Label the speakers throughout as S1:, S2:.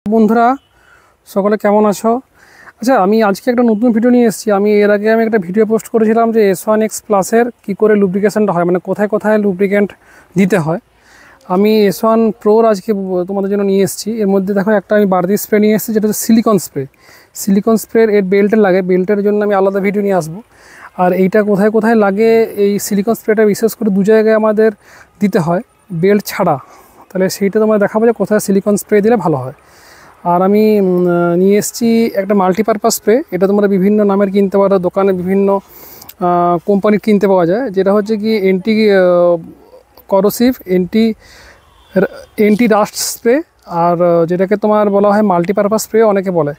S1: বন্ধুরা সকলে কেমন আছো? আচ্ছা, আমি আজকে একটা নতুন ভিডিও নিয়ে এসেছি। এর আগে একটা ভিডিও পোস্ট করেছিলাম যে S1X প্লাসের কী করে লুব্রিকেশনটা হয়, মানে কোথায় কোথায় লুব্রিকেন্ট দিতে হয়। আমি S1 প্রোর আজকে তোমাদের জন্য নিয়ে এসেছি। এর মধ্যে দেখো একটা আমি বাড়তি স্প্রে নিয়ে এসেছি, যেটা হচ্ছে সিলিকন স্প্রে। এর বেল্টের লাগে, বেল্টের জন্য আমি আলাদা ভিডিও নিয়ে আসবো। আর এইটা কোথায় কোথায় লাগে, এই সিলিকন স্প্রেটা বিশেষ করে দু জায়গায় আমাদের দিতে হয় বেল্ট ছাড়া। তাহলে সেইটা তোমরা দেখাবো যে কোথায় সিলিকন স্প্রে দিলে ভালো হয়। আর আমি নিয়ে এসেছি একটা মাল্টিপারপাস স্প্রে। এটা তোমরা বিভিন্ন নামের কিনতে পারো, দোকানে বিভিন্ন কোম্পানির কিনতে পাওয়া যায়। যেটা হচ্ছে কি anti corrosive, anti dust spray. আর যেটাকে তোমার বলা হয় মাল্টিপারপাস স্প্রে অনেকে বলে।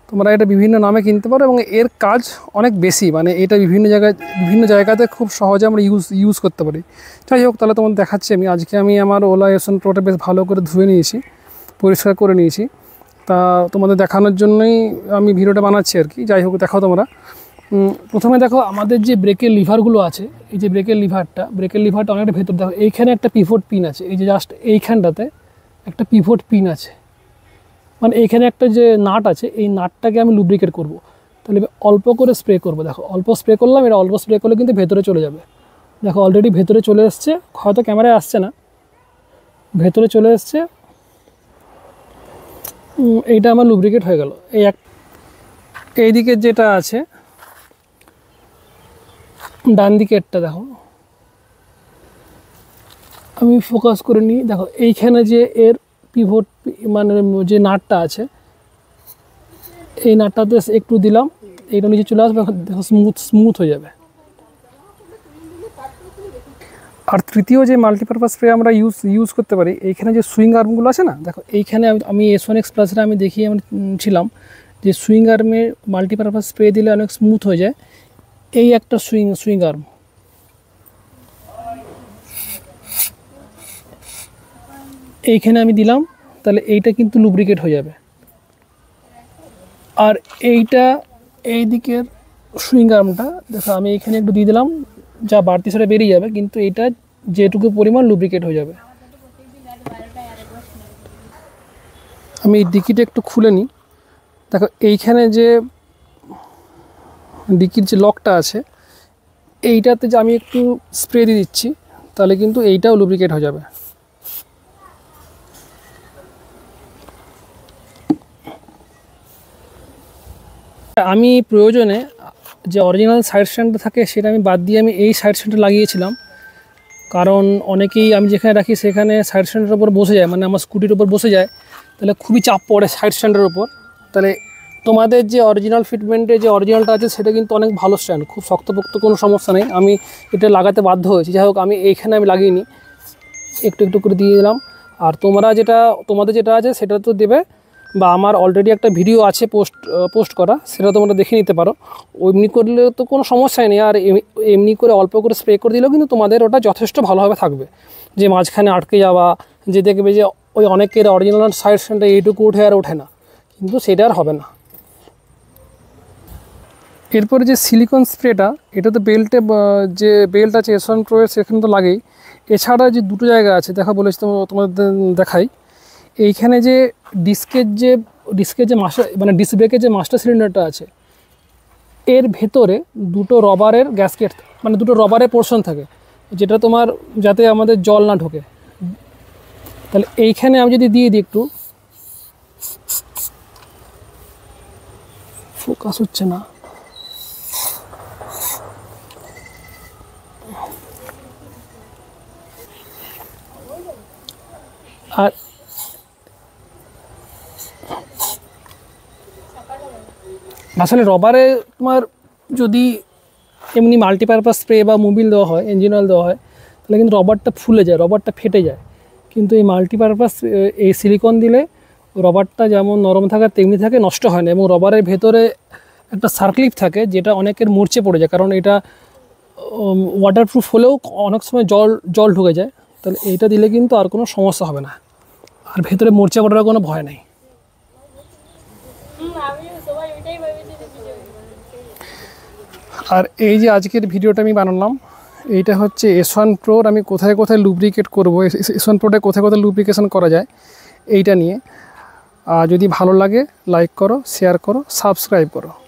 S1: তোমরা এটা বিভিন্ন নামে কিনতে পারো এবং এর কাজ অনেক বেশি, মানে এটা বিভিন্ন জায়গাতে খুব সহজে আমরা ইউজ করতে পারি। যাই হোক, তাহলে তোমাদের দেখাচ্ছি। আমি আমার ওলা S1 প্রোটা বেশ ভালো করে ধুয়ে নিয়েছি, পরিষ্কার করে নিয়েছি। তা তোমাদের দেখানোর জন্যই আমি ভিডিওটা বানাচ্ছি আর কি। যাই হোক, দেখো তোমরা প্রথমে দেখো আমাদের যে ব্রেকের লিভারগুলো আছে, এই যে ব্রেকের লিভারটা অনেকটা ভেতর। দেখো এইখানে একটা পিভট পিন আছে, এই যে জাস্ট এইখানটাতে একটা পিভট পিন আছে, মানে এইখানে একটা যে নাট আছে, এই নাটটাকে আমি লুব্রিকেট করব। তাহলে অল্প করে স্প্রে করব। দেখো অল্প স্প্রে করলাম, এটা অল্প স্প্রে করলে কিন্তু ভেতরে চলে যাবে। দেখো অলরেডি ভেতরে চলে এসছে, হয়তো ক্যামেরায় আসছে না, ভেতরে চলে এসছে। এইটা আমার লুব্রিকেট হয়ে গেল। এইদিকে যেটা আছে ডান দিকেরটা দেখো, আমি ফোকাস করে নিই। দেখো এইখানে যে এর পিভট, মানে যে নাটটা আছে, এই নাটটাতে একটু দিলাম, এইটা নিচে চলে আসবে। দেখো স্মুথ হয়ে যাবে। আর তৃতীয় যে মাল্টিপারপাস স্প্রে আমরা ইউজ করতে পারি, এইখানে যে সুইং আর্মগুলো আছে না, দেখো এইখানে আমি S1X প্লাসে আমি দেখিয়ে ছিলাম যে সুইং আর্মে মাল্টিপারপাস স্প্রে দিলে অনেক স্মুথ হয়ে যায়। এই একটা সুইং আর্ম, এইখানে আমি দিলাম, তাহলে এইটা কিন্তু লুব্রিকেট হয়ে যাবে। আর এই দিকের সুইং আর্মটা দেখো, আমি এইখানে একটু দিয়ে দিলাম, যা বাড়তি সেটা বেরিয়ে যাবে, কিন্তু এইটা যেটুকু পরিমাণ লুব্রিকেট হয়ে যাবে। আমি এই ডিকিটা একটু খুলে নিই। দেখো এইখানে যে ডিকির যে লকটা আছে, এইটাতে যে আমি একটু স্প্রে দিয়ে দিচ্ছি, তাহলে কিন্তু এইটাও লুব্রিকেট হয়ে যাবে। আমি প্রয়োজনে যে অরিজিনাল সাইড স্ট্যান্ডটা থাকে সেটা আমি বাদ দিয়ে আমি এই সাইড স্ট্যান্ডটা লাগিয়েছিলাম। কারণ অনেকেই আমি যেখানে রাখি সেখানে সাইড স্ট্যান্ডের উপর বসে যায়, মানে আমার স্কুটির উপর বসে যায়, তাহলে খুবই চাপ পড়ে সাইড স্ট্যান্ডের উপর। তাহলে তোমাদের যে অরিজিনাল ফিটমেন্টে যে অরিজিনালটা আছে সেটা কিন্তু অনেক ভালো স্ট্যান্ড, খুব শক্তপোক্ত, কোনো সমস্যা নেই। আমি এটা লাগাতে বাধ্য হয়েছি। যাই হোক, আমি এইখানে আমি লাগিয়ে নিই, একটু একটু করে দিয়ে দিলাম। আর তোমাদের যেটা আছে সেটা তো দেবে, বা আমার অলরেডি একটা ভিডিও আছে পোস্ট করা, সেটা তোমরা দেখে নিতে পারো। এমনি করলে তো কোনো সমস্যাই নেই। আর এমনি করে অল্প করে স্প্রে করে দিলেও কিন্তু তোমাদের ওটা যথেষ্ট ভালোভাবে থাকবে। যে মাঝখানে আটকে যাওয়া, যে দেখবে যে ওই অনেকের অরিজিনাল সাইড স্ট্যান্ডে এইটুকু উঠে আর ওঠে না, কিন্তু সেটা আর হবে না। এরপরে যে সিলিকন স্প্রেটা, এটা তো বেল্টে, যে বেল্ট আছে S1 Pro এর, সেখানে তো লাগেই। এছাড়া যে দুটো জায়গা আছে দেখা বলেছি, তোমাদের দেখাই। এইখানে যে ডিস্কের যে মাস্টার, মানে ডিস্ক ব্রেকের যে মাস্টার সিলিন্ডারটা আছে, এর ভেতরে দুটো রবারের গ্যাসকেট, মানে দুটো রবারের পোর্শন থাকে, যেটা তোমার যাতে আমাদের জল না ঢোকে। তাহলে এইখানে আমি যদি দিয়ে দিই, একটু ফোকাস হচ্ছে না, আর আসলে রবারে তোমার যদি এমনি মাল্টিপারপাস স্প্রে বা মোবিল দেওয়া হয়, ইঞ্জিন অয়েল দেওয়া হয়, তাহলে কিন্তু রবারটা ফুলে যায়, রবারটা ফেটে যায়। কিন্তু এই মাল্টিপারপাস এই সিলিকন দিলে রবারটা যেমন নরম থাকে তেমনি থাকে, নষ্ট হয় না। এবং রবারের ভেতরে একটা সার্কলিপ থাকে, যেটা অনেকের মরচে পড়ে যায়, কারণ এটা ওয়াটারপ্রুফ হলেও অনেক সময় জল ঢুকে যায়। তাহলে এইটা দিলে কিন্তু আর কোনো সমস্যা হবে না, আর ভেতরে মরচে পড়ার কোনো ভয় নেই। আর এই যে আজকের ভিডিওটা আমি বানালাম, এইটা হচ্ছে S1 Pro আমি কোথায় কোথায় লুব্রিকেট করব, S1 Proটা কোথায় কোথায় লুব্রিকেশন করা যায় এইটা নিয়ে। আর যদি ভালো লাগে লাইক করো, শেয়ার করো, সাবস্ক্রাইব করো।